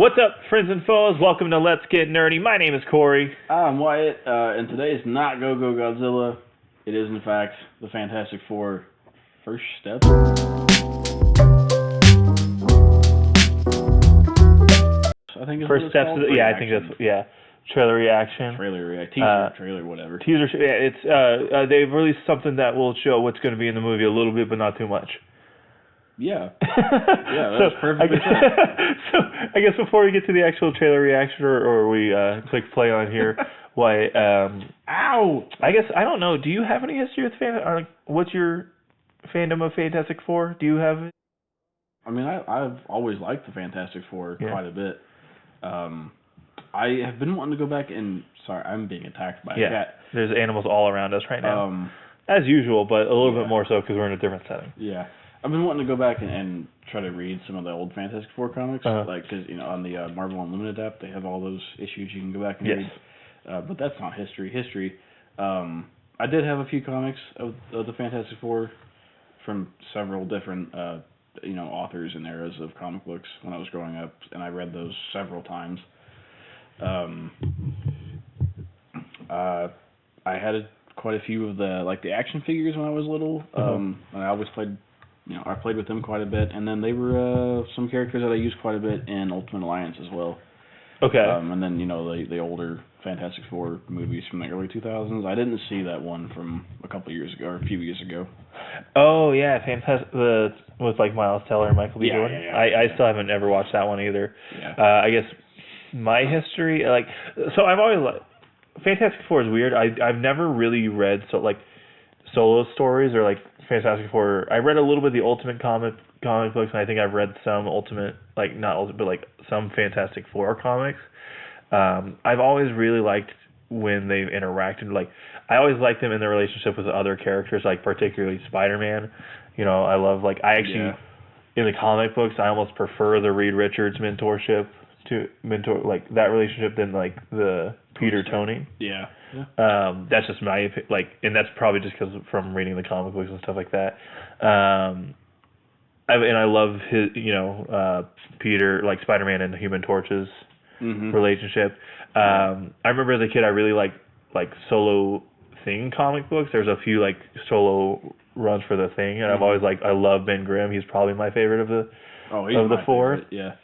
What's up, friends and foes? Welcome to Let's Get Nerdy. My name is Corey. I'm Wyatt, and today is not Go Go Godzilla. It is, in fact, the Fantastic Four First Steps. I think it's First Steps. Yeah, I think that's trailer reaction. Trailer, whatever. Teaser. Yeah, it's they've released something that will show what's going to be in the movie a little bit, but not too much. Yeah. Yeah, that's perfectly So I guess before we get to the actual trailer reaction, or we click play on here, why? Ow! I guess I don't know. Do you have any history with what's your fandom of Fantastic Four? Do you have it? I mean, I've always liked the Fantastic Four quite a bit. I have been wanting to go back and... Sorry, I'm being attacked by a cat. There's animals all around us right now. As usual, but a little bit more so because we're in a different setting. Yeah. I've been wanting to go back and try to read some of the old Fantastic Four comics, because on the Marvel Unlimited app they have all those issues you can go back and read. But that's not history. I did have a few comics of the Fantastic Four from several different authors and eras of comic books when I was growing up, and I read those several times. I had quite a few of the action figures when I was little. And I always played. I played with them quite a bit, and then they were some characters that I used quite a bit in Ultimate Alliance as well. Okay. And then the older Fantastic Four movies from the early 2000s. I didn't see that one from a few years ago. Oh yeah, Fantastic with Miles Teller and Michael B. Jordan. Yeah. I still haven't ever watched that one either. Yeah. I guess my history so I've always Fantastic Four is weird. I've never really read solo stories or Fantastic Four. I read a little bit of the Ultimate comic books, and I think I've read some Ultimate, not Ultimate, but some Fantastic Four comics. I've always really liked when they've interacted. I always liked them in their relationship with other characters, particularly Spider-Man. I love in the comic books, I almost prefer the Reed Richards mentorship to that relationship than the Peter Tony. Yeah. That's just my and that's probably just because from reading the comic books and stuff like that. And I love his, Peter, Spider-Man and the Human Torch's relationship. I remember as a kid I really liked Solo Thing comic books. There's a few solo runs for the Thing, and I've always I love Ben Grimm. He's probably my favorite of the four. Favorite, yeah.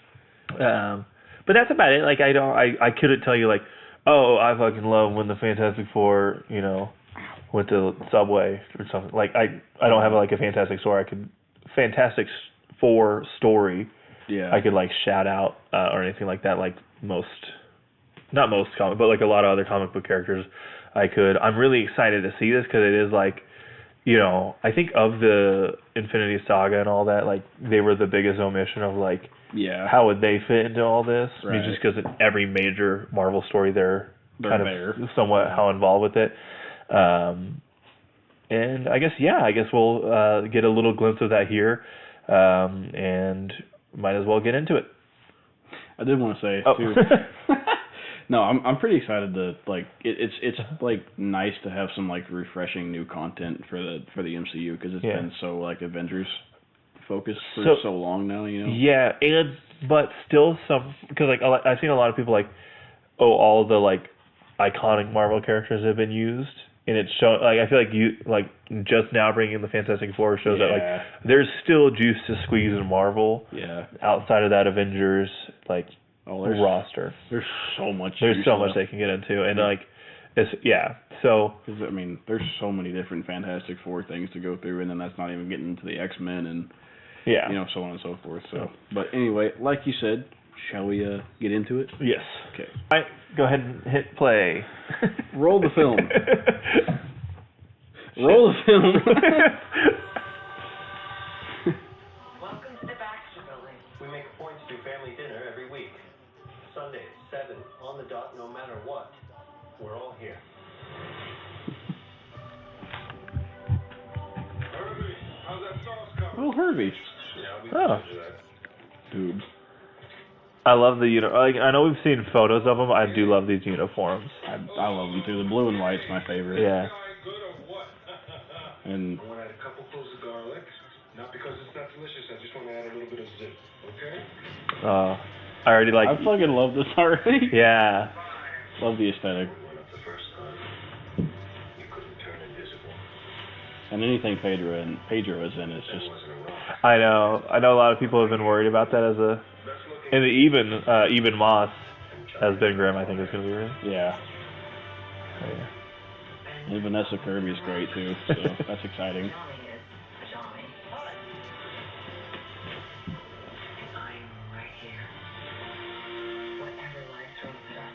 But that's about it. I couldn't tell you I fucking love when the Fantastic Four, went to Subway or something. I don't have a Fantastic Four story. Yeah. I could shout out or anything like that. Not most comic, but a lot of other comic book characters. I could. I'm really excited to see this because it is I think of the Infinity Saga and all that. They were the biggest omission of how would they fit into all this? Right. I mean, just because in every major Marvel story they're kind there. of somewhat how involved with it. And I guess we'll get a little glimpse of that here, and might as well get into it. I did want to say too. No, I'm pretty excited to it's nice to have some refreshing new content for the MCU because it's been so Avengers focused for so long now, Yeah, but still some because I've seen a lot of people all the iconic Marvel characters have been used, and it's shown I feel you just now bringing the Fantastic Four shows that there's still juice to squeeze in Marvel. Yeah. Outside of that Avengers roster, there's so much. There's so much they can get into, and So I mean, there's so many different Fantastic Four things to go through, and then that's not even getting into the X-Men and so on and so forth. So, but anyway, like you said, shall we get into it? Yes. Okay. All right, go ahead and hit play. Roll the film. Roll the film. Welcome to the Baxter Building. We make a point to do family dinner every week. Sunday, 7 on the dot, no matter what. We're all here. Herbie, how's that sauce coming? Oh, Herbie. Yeah, we can do that. Dude. I love the I know we've seen photos of them. I do love these uniforms. I love them too. The blue and white's my favorite. Yeah. Good or what? And I want to add a couple cloves of garlic. Not because it's not delicious. I just want to add a little bit of zip. Okay? I already like. I fucking love this already. Yeah. Love the aesthetic. Went up the first time. You couldn't turn invisible. And anything Pedro is in is just. Wasn't a rock. I know a lot of people have been worried about that as a, Best looking. and even Moss as Ben Grimm, I think is going to be really. Yeah. Yeah. And Vanessa Kirby is great too, so that's exciting. Johnny is Johnny. And I'm right here. Whatever life throws at us,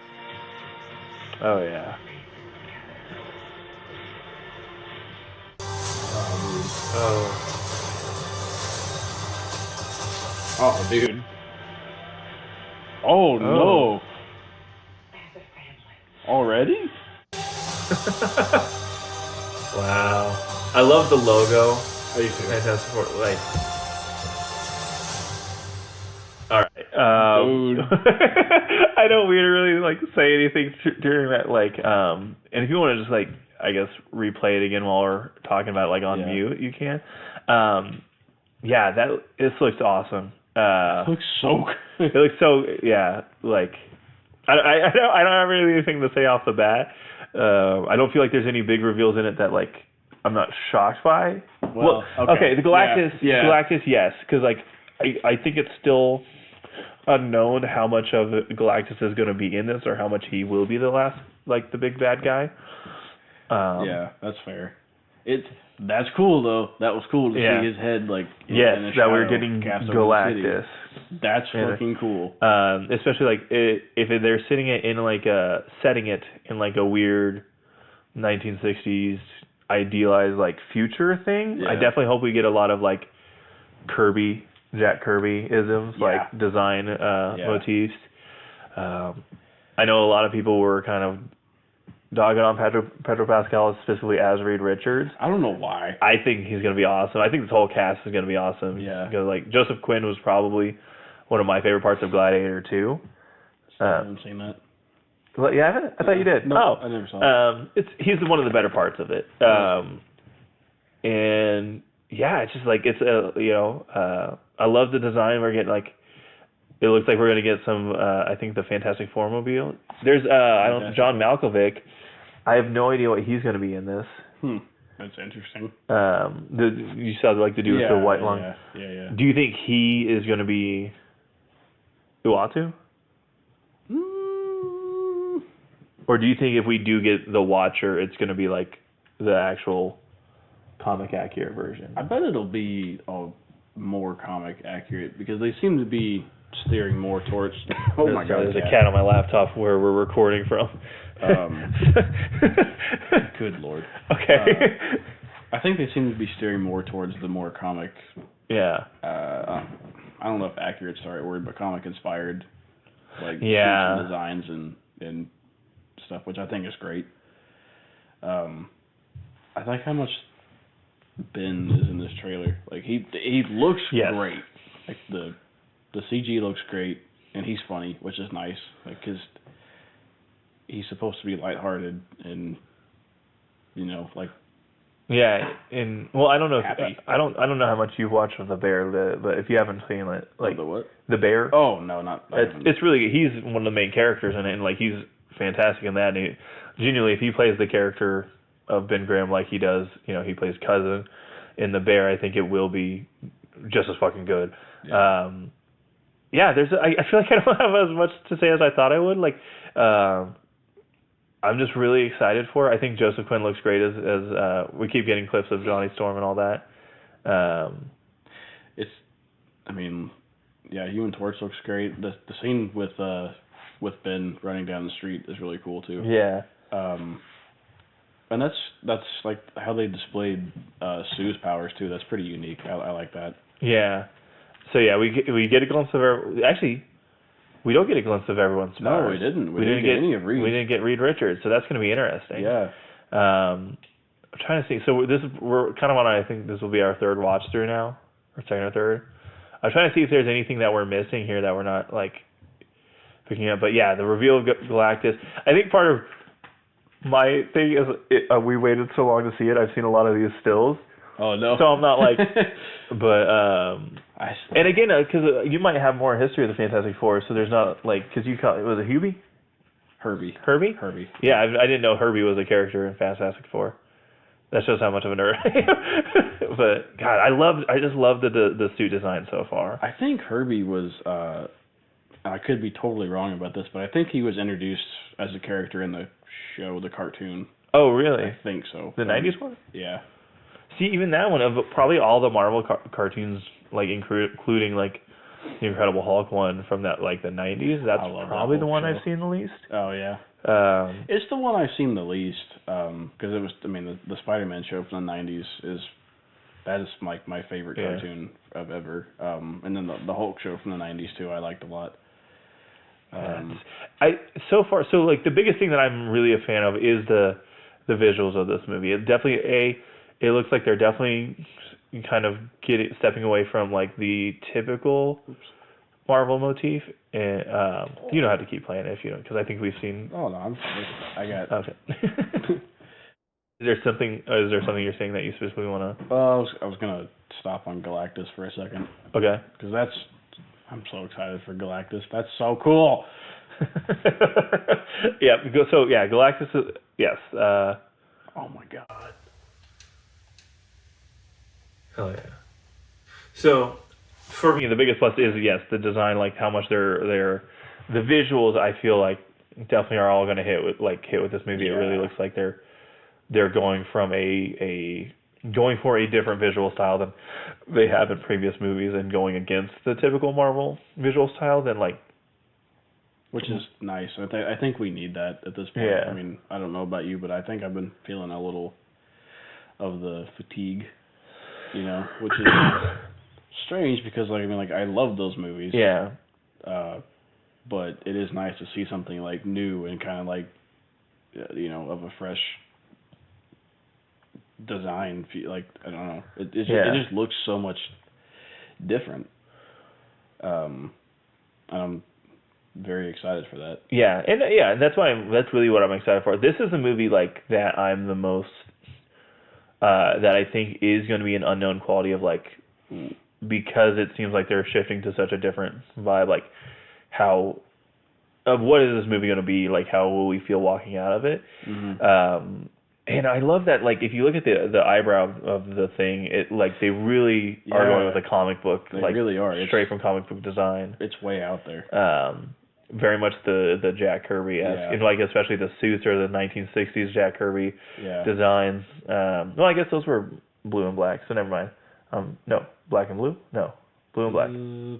Oh yeah. face it together. Oh. Oh, dude. Oh no. As a family. Already? Wow. I love the logo. How you feel? Fantastic Four, like. All right. Dude. I know we didn't really like say anything during that, like, and if you want to just like, I guess, replay it again while we're talking about it, like on mute, you can. Yeah, this looks awesome. It looks so good. It looks so, yeah, like, I don't have really anything to say off the bat. I don't feel like there's any big reveals in it that, like, I'm not shocked by. Well, okay. The Galactus, Yeah. Galactus, yes, because, like, I think it's still unknown how much of Galactus is going to be in this or how much he will be the last, like, the big bad guy. Yeah, that's fair. That's cool though. That was cool to see his head like. Yes, in a that we're shadow getting cast over the city. Galactus. That's fucking cool. Especially like if they're setting it in like a weird 1960s idealized like future thing. Yeah. I definitely hope we get a lot of like Jack Kirby isms, like design motifs. I know a lot of people were kind of dogging on Pedro Pascal, specifically as Reed Richards. I don't know why. I think he's going to be awesome. I think this whole cast is going to be awesome. Yeah. Because, like, Joseph Quinn was probably one of my favorite parts of Gladiator 2. I haven't seen that. Well, yeah, I thought you did. No, I never saw it. He's one of the better parts of it. And, yeah, it's just, like, it's, I love the design. We're getting, like, it looks like we're going to get some, I think, the Fantastic Four mobile. There's, John Malkovich. I have no idea what he's going to be in this. That's interesting. You saw like the dude with the white lung. Yeah. Do you think he is going to be Uatu? Or do you think if we do get the Watcher, it's going to be like the actual comic accurate version? I bet it'll be more comic accurate because they seem to be steering more towards. Oh my God! There's a cat on my laptop where we're recording from. Good Lord. Okay. I think they seem to be steering more towards the more comic. Yeah. I don't know if accurate's the right word, but comic inspired, like designs and stuff, which I think is great. I like how much Ben is in this trailer. Like he looks great. Like the CG looks great, and he's funny, which is nice. Like because he's supposed to be lighthearted and like. Yeah, and well, I don't know. I don't know how much you've watched of The Bear, but if you haven't seen it, like the what? The Bear. Oh no, not. It's really he's one of the main characters in it, and like he's fantastic in that. And genuinely, if he plays the character of Ben Grimm like he does, he plays cousin in The Bear, I think it will be just as fucking good. Yeah. I feel like I don't have as much to say as I thought I would. Like, I'm just really excited for it. I think Joseph Quinn looks great as we keep getting clips of Johnny Storm and all that. Human Torch looks great. The scene with Ben running down the street is really cool too. Yeah. And that's like how they displayed Sue's powers too. That's pretty unique. I like that. Yeah. So yeah, we get a glimpse of actually. We don't get a glimpse of everyone's powers. No, we didn't. We didn't get any of Reed. We didn't get Reed Richards, so that's going to be interesting. Yeah. I'm trying to see. So we're kind of on. I think this will be our third watch through now, or second or third. I'm trying to see if there's anything that we're missing here that we're not like picking up. But yeah, the reveal of Galactus. I think part of my thing is we waited so long to see it. I've seen a lot of these stills. Oh no. So I'm not like, but I And again, because you might have more history of the Fantastic Four, so there's not like because you call was it Hubie? Herbie. Herbie. Yeah, I didn't know Herbie was a character in Fantastic Four. That shows how much of a nerd I am. But God, I just love the suit design so far. I think Herbie was. I could be totally wrong about this, but I think he was introduced as a character in the show, the cartoon. Oh, really? I think so. The 90s one? Yeah. See, even that one, of probably all the Marvel cartoons, like including like the Incredible Hulk one from that like the 90s, that's probably the one I've seen the least. Oh, yeah. It's the one I've seen the least, because it was, I mean, the Spider-Man show from the 90s that is like my favorite cartoon of ever. And then the Hulk show from the 90s too, I liked a lot. So like the biggest thing that I'm really a fan of is the visuals of this movie. It definitely it looks like they're definitely kind of stepping away from like the typical Marvel motif. And you don't have to keep playing it if you don't, because I think we've seen. Oh no, I got. Okay. Is there something you're saying that you specifically want to? Well, I was gonna stop on Galactus for a second. Okay. Because I'm so excited for Galactus. That's so cool. Yeah. So yeah, Galactus is yes. Oh my god. Hell yeah. So for me, the biggest plus is yes, the design, like how much the visuals. I feel like definitely are all going to hit with this movie. Yeah. It really looks like they're going from going for a different visual style than they have in previous movies, and going against the typical Marvel visual style. Which is nice. I think we need that at this point. Yeah. I mean, I don't know about you, but I think I've been feeling a little of the fatigue, which is strange because I love those movies. Yeah. But it is nice to see something like new and kind of like, of a fresh design. Like, I don't know. It just looks so much different. And I'm very excited for that. Yeah, and that's that's really what I'm excited for. This is a movie like that I'm the most that I think is going to be an unknown quality of because it seems like they're shifting to such a different vibe. Like what is this movie going to be? Like how will we feel walking out of it? Mm-hmm. And I love that. Like if you look at the eyebrow of the thing, it they really are going with a comic book. They really are. Straight from comic book design. It's way out there. Very much the Jack Kirby-esque, and especially the suits are the 1960s Jack Kirby designs. Well, I guess those were blue and black, so never mind. No, black and blue? No, blue and black.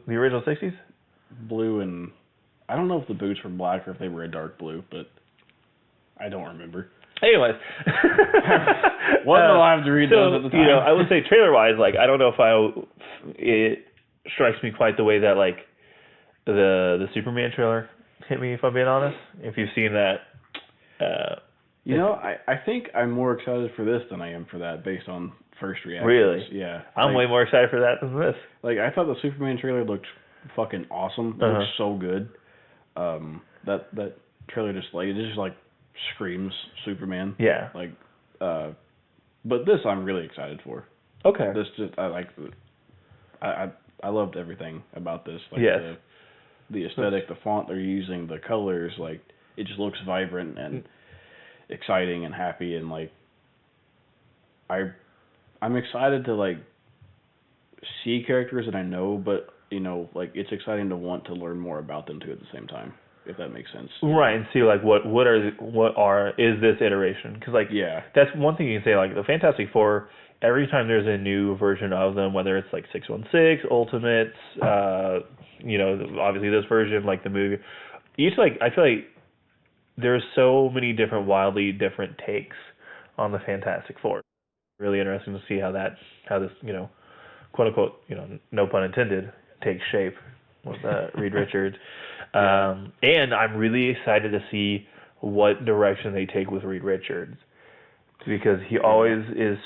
The original 60s? Blue and... I don't know if the boots were black or if they were a dark blue, but I don't remember. Anyways. Wasn't alive to read those at the time. I would say trailer-wise, I don't know if it strikes me quite the way that, the Superman trailer hit me, if I'm being honest. If you've seen that. I think I'm more excited for this than I am for that based on first reactions. Really? Yeah. I'm way more excited for that than this. I thought the Superman trailer looked fucking awesome. It looks so good. That trailer just screams Superman. Yeah. But this I'm really excited for. Okay. This just I loved everything about this. Yes. The aesthetic, the font they're using, the colors, it just looks vibrant and exciting and happy, and I'm excited to see characters that I know, but it's exciting to want to learn more about them too at the same time, if that makes sense. Right, and see is this iteration? Because that's one thing you can say. The Fantastic Four, every time there's a new version of them, whether it's 616, Ultimates, obviously this version, the movie, I feel like there's so many wildly different takes on the Fantastic Four. Really interesting to see how this quote unquote no pun intended takes shape with Reed Richards. And I'm really excited to see what direction they take with Reed Richards, because he always is.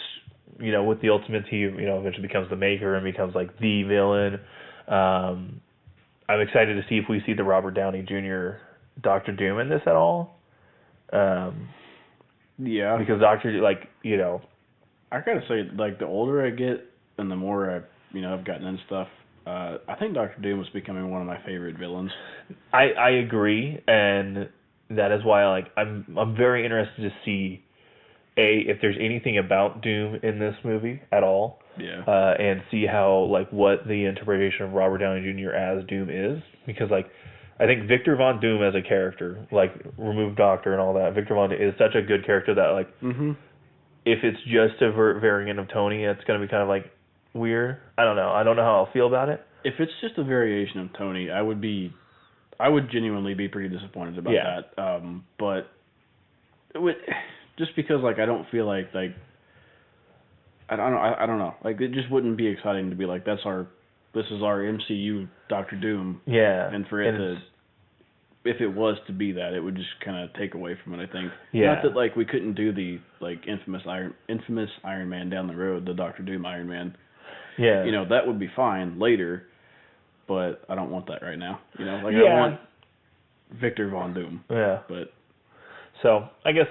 With the Ultimates, he eventually becomes the Maker and becomes the villain. I'm excited to see if we see the Robert Downey Jr. Doctor Doom in this at all. Yeah. Because Doctor, I gotta say, the older I get and the more I've gotten into stuff, I think Doctor Doom was becoming one of my favorite villains. I agree, and that is why I'm very interested to see if there's anything about Doom in this movie at all. Yeah. And see how what the interpretation of Robert Downey Jr. as Doom is, because I think Victor Von Doom as a character, remove Doctor and all that, Victor Von Doom is such a good character that if it's just a variant of Tony, it's gonna be kind of weird. I don't know how I'll feel about it. If it's just a variation of Tony, I would genuinely be pretty disappointed about that. But just because I don't feel I don't know. It just wouldn't be exciting to be this is our MCU Doctor Doom. Yeah. And for it to, if it was to be that, it would just kind of take away from it, I think. Yeah. Not that we couldn't do the infamous Iron Man down the road, the Doctor Doom Iron Man. Yeah. That would be fine later, but I don't want that right now. I want Victor Von Doom. Yeah. But so I guess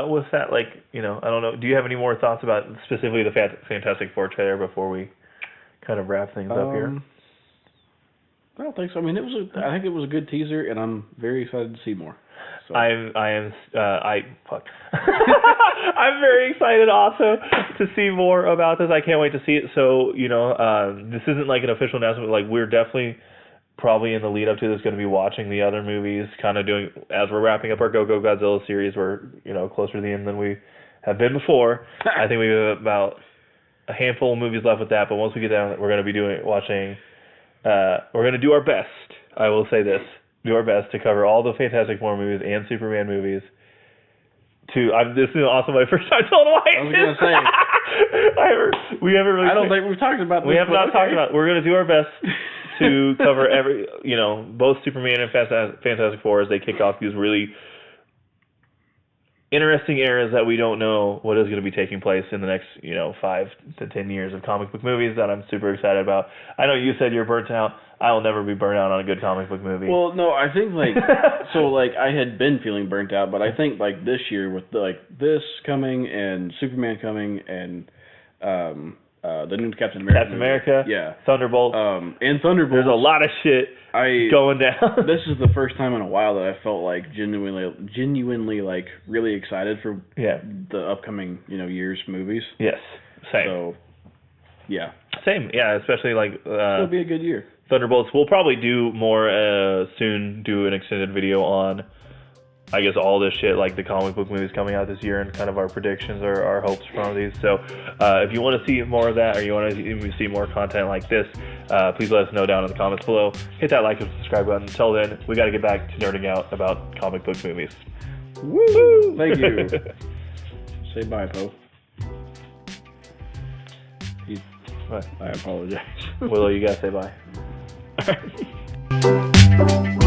with that, I don't know. Do you have any more thoughts about specifically the Fantastic Four trailer before we kind of wrap things up here? I don't think so. I mean, I think it was a good teaser, and I'm very excited to see more. So. I'm very excited also to see more about this. I can't wait to see it. So this isn't an official announcement. We're definitely probably in the lead up to this going to be watching the other movies, kind of doing as we're wrapping up our Go Godzilla series. We're closer to the end than we have been before. I think we have about a handful of movies left with that, but once we get down, we're going to be watching. We're going to do our best. I will say this: do our best to cover all the Fantastic Four movies and Superman movies. This is also my first time telling Wyatt. I was going to say. We haven't really. I don't think we've talked about this. We have not talked about. We're going to do our best to cover both Superman and Fantastic Four as they kick off these really interesting eras that we don't know what is going to be taking place in the next 5 to 10 years of comic book movies that I'm super excited about. I know you said you're burnt out. I will never be burnt out on a good comic book movie. Well, no, I think I had been feeling burnt out, but I think this year with this coming and Superman coming and the new Captain America, yeah, Thunderbolt, and Thunderbolt. There's a lot of shit going down. This is the first time in a while that I felt genuinely really excited for the upcoming year's movies. Yes, same. So, yeah, same. Yeah, especially it'll be a good year. Thunderbolts. We'll probably do more soon. Do an extended video on, I guess, all this shit, the comic book movies coming out this year and kind of our predictions or our hopes from these. So if you want to see more of that or you want to see more content like this, please let us know down in the comments below. Hit that like and subscribe button. Until then, we got to get back to nerding out about comic book movies. Woo! Thank you. Say bye, Poe. What? I apologize. Willow, you got to say bye. All right.